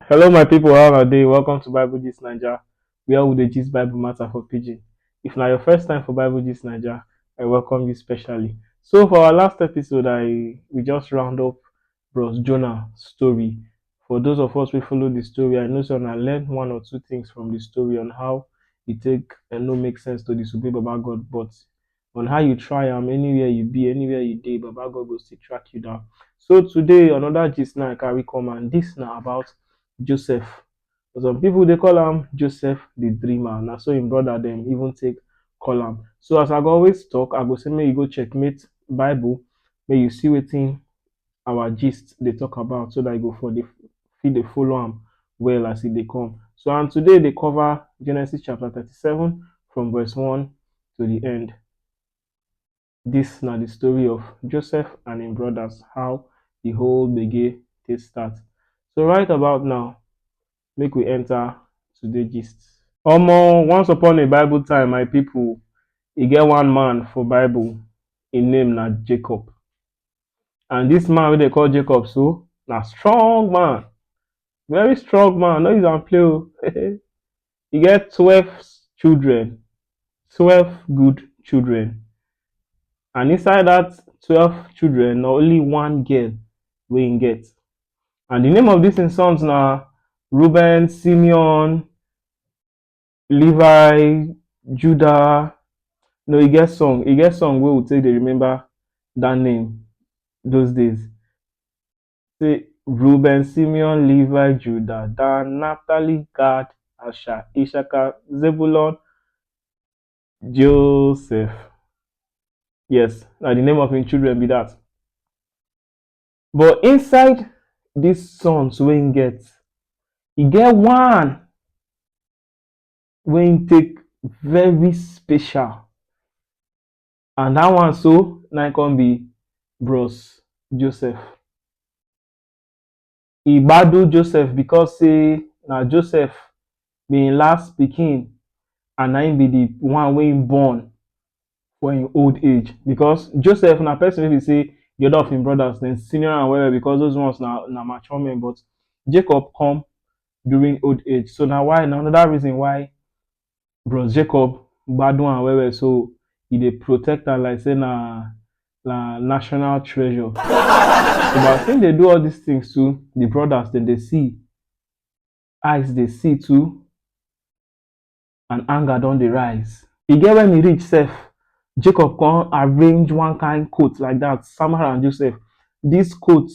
Hello, my people. How are they? Welcome to Bible Gist Naija, where we dey gist Bible matter for pidgin. If na your first time for Bible Gist Naija, I welcome you specially. So, for our last episode, we just round up Bros Jonah story. For those of us who follow the story, I know so I learned one or two things from the story on how it take and no make sense to disobey Baba God, but on how you try anywhere you be, anywhere you dey, Baba God will still track you down. So today, another gist now I carry come, and this now about Joseph. Some people they call him Joseph the dreamer. Now so him brother them even take call him. So as I go always talk, I go say may you go checkmate Bible, may you see wetin our gist they talk about so that you go for the feed the follow am well as they come. So and today they cover Genesis chapter 37 from verse 1 to the end. This now the story of Joseph and his brothers, how the whole begin take start. So right about now, make we enter today gist. Once upon a Bible time, my people, e get one man for Bible, him name na Jacob. And this man wey they call Jacob so, na strong man, very strong man, no use am play o. He get 12 children, 12 good children. And inside that 12 children, na only one girl wey him get. And the name of dis him sons na Reuben, Simeon, Levi, Judah. No, e get song wey we take dey remember that name those days. Say Reuben, Simeon, Levi, Judah, Dan, Naphtali, Gad, Asher, Issachar, Zebulun, Joseph. Yes, na the name of him children be that. But inside these sons wey him get, e get one wey him take very special, and that one so na him come be bros Joseph. E gbadu Joseph because say na Joseph be him last pikin, and na him be the one wey him born for him old age. Because Joseph na person wey be say the other of him brothers dem senior am well well, because those ones na mature men, but Jacob come during old age. So na why, na another reason why bros Jacob gbadu am well well, so e dey protect am like say na national treasure. But as him dey do all these things too, the brothers dem dey see, eyes dey see too, and anger don dey rise. E get when e reach sef, Jacob come arrange one kind coat like that, sama and Joseph. This coat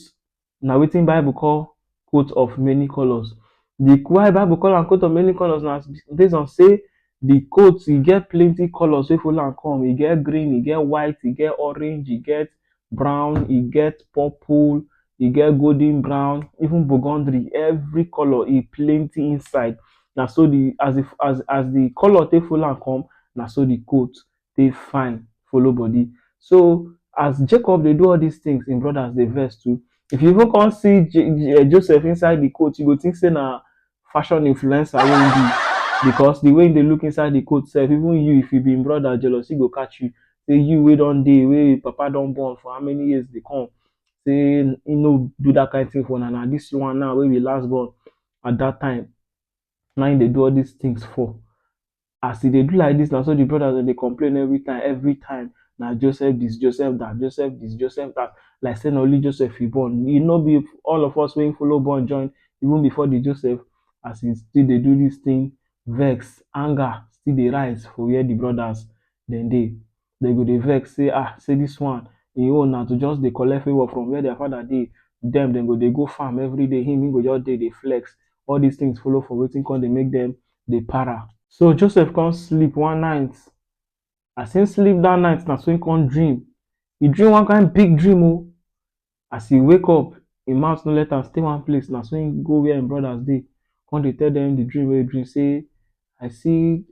na wetin Bible call coat of many colors. The why Bible call am coat of many colors na based on say the coat e get plenty colors wey follow am come. E get green, e get white, e get orange, e get brown, e get purple, e get golden brown, even burgundy. Every color e plenty inside. Na so the as the color take follow am come, na so the coat take fine follow body. So as Jacob dey do all these things, him brothers dey vex too. If you even come see Joseph inside the coat, you go think say na fashion influencer wey him be, because the way him dey look inside the coat sef, even you if you be him brother, jealousy go catch you. Say you wey don dey, wey papa don born for how many years dey come, say he no do that kind thing for una, na this one now wey be last born at that time, na him dey do all these things for. As e dey do like this, na so the brothers dem dey complain every time. Na Joseph this, Joseph that, Joseph this, Joseph that. Like say na only Joseph he born. E no be all of us wey him follow born join, even before the Joseph. As he still dey do this thing, vex, anger still dey rise for where the brothers dem dey. Dem go dey vex say say this one him own na to just dey collect favour from where their father dey. Dem go dey go farm every day, him go just dey flex. All these things follow for wetin come dey make dem dey para. So Joseph come sleep one night. As him sleep that night, na so him come dream. He dream one kind big dream o. As he wake up, him mouth no let am stay one place. Na so him go where him brothers dey, come dey tell them the dream wey he dream. Say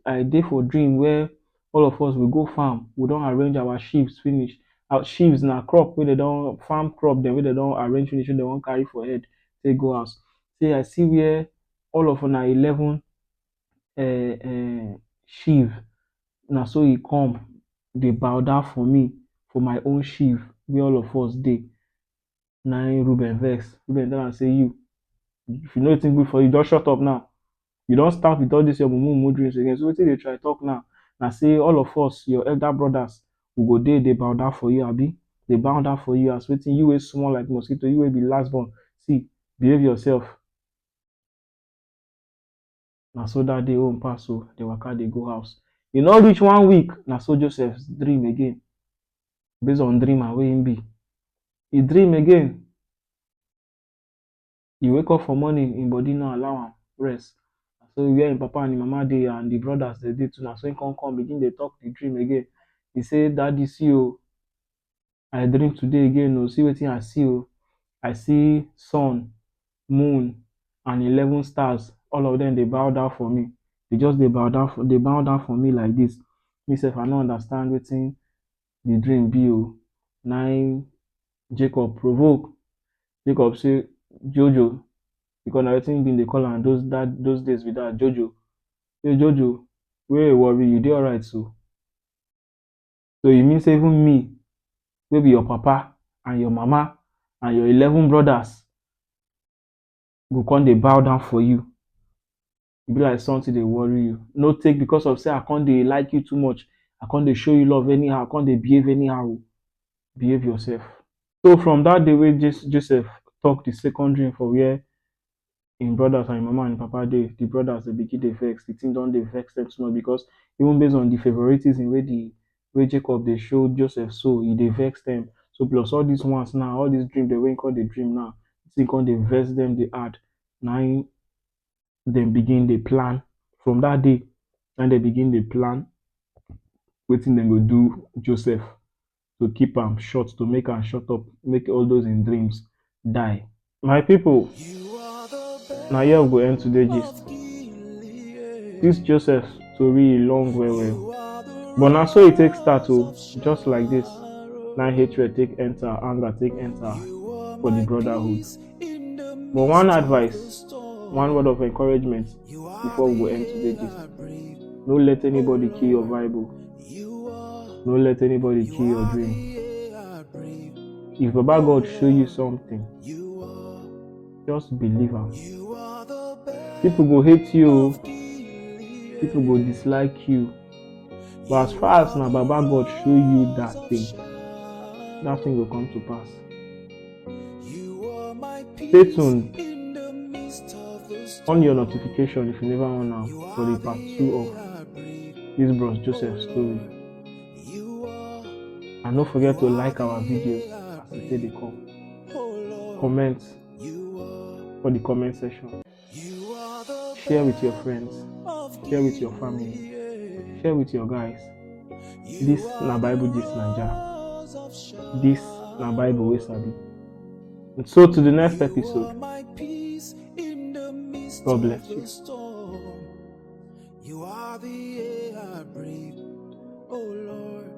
I dey for dream where all of us will go farm. We don arrange our sheaves finish. Our sheaves na crop wey they don farm crop dem wey they don arrange finish, wey they wan carry for head take go house. Say I see where all of una 11 sheaf, na so e come dey bow down for me for my own sheaf where all of us dey. Na him Reuben vex. Reuben tell am say, you If you know it's good for you, just shut up now. You don't start with all this your mumu dreams again. So wetin dey try talk now? Na say all of us, your elder brothers, we go dey bow down for you, abi? Dey bow down for you as wetin you wey small like mosquito, you wey be last born. See, behave yourself. Na so that day own pass o, dey waka dey go house. E no reach 1 week, na so Joseph dream again, based on dreamer wey him be. He dream again. He wake up for morning, him body no allow am rest. So where him papa and him mama dey and the brothers dey dey too, na so him come begin dey talk the dream again. He say, "Daddy, see o, I dream today again o. See wetin I see o. I see sun, moon, and 11 stars. All of them dey bow down for me. They just dey bow down for me like this. Me sef, I no understand wetin the dream be o." Na him Jacob provoke. Jacob say, "Jojo," because na wetin him bin dey call am those days be that, Jojo. Say, "Jojo, where you worry, you dey alright so?" So e mean say even me, wey be your papa and your mama and your 11 brothers, go come dey bow down for you. E be like something dey worry you. No take because of say I come dey like you too much, I come dey show you love anyhow, I come dey behave anyhow. Behave yourself. So from that day wey Joseph talk the second dream for where him brothers and him mama and him papa dey, the brothers dey begin dey vex. The thing don dey vex them small because even based on the favoritism wey Jacob dey show Joseph, so e dey vex them. So plus all these ones now, all these dreams wey him come dey dream now, the thing come dey vex them dey hard. Na him dem begin dey plan. From that day, na dem begin dey plan wetin dem go do Joseph to keep am short, to make am shut up, make all those him dreams die. My people, na here we go end today gist. This Joseph story long well. But na so e take start o, just like this. Na hatred take enter, anger take enter for the brotherhood. But one advice, one word of encouragement before we go end today gist. No let anybody kill your Bible. No let anybody kill your dream. If Baba God show you something, just believe am. People go hate you, people go dislike you. But as far as na Baba God show you that thing will come to pass. Stay tuned. On your notification if you never on now for the part 2 of this bros Joseph story. And don't forget to like our videos as e take dey come. Comment for the comment section. Share with your friends. Share with your family. Share with your guys. This na Bible gist Naija. This na Bible wey sabi. And so to the next episode. God bless you. You are the air I breathe, oh Lord.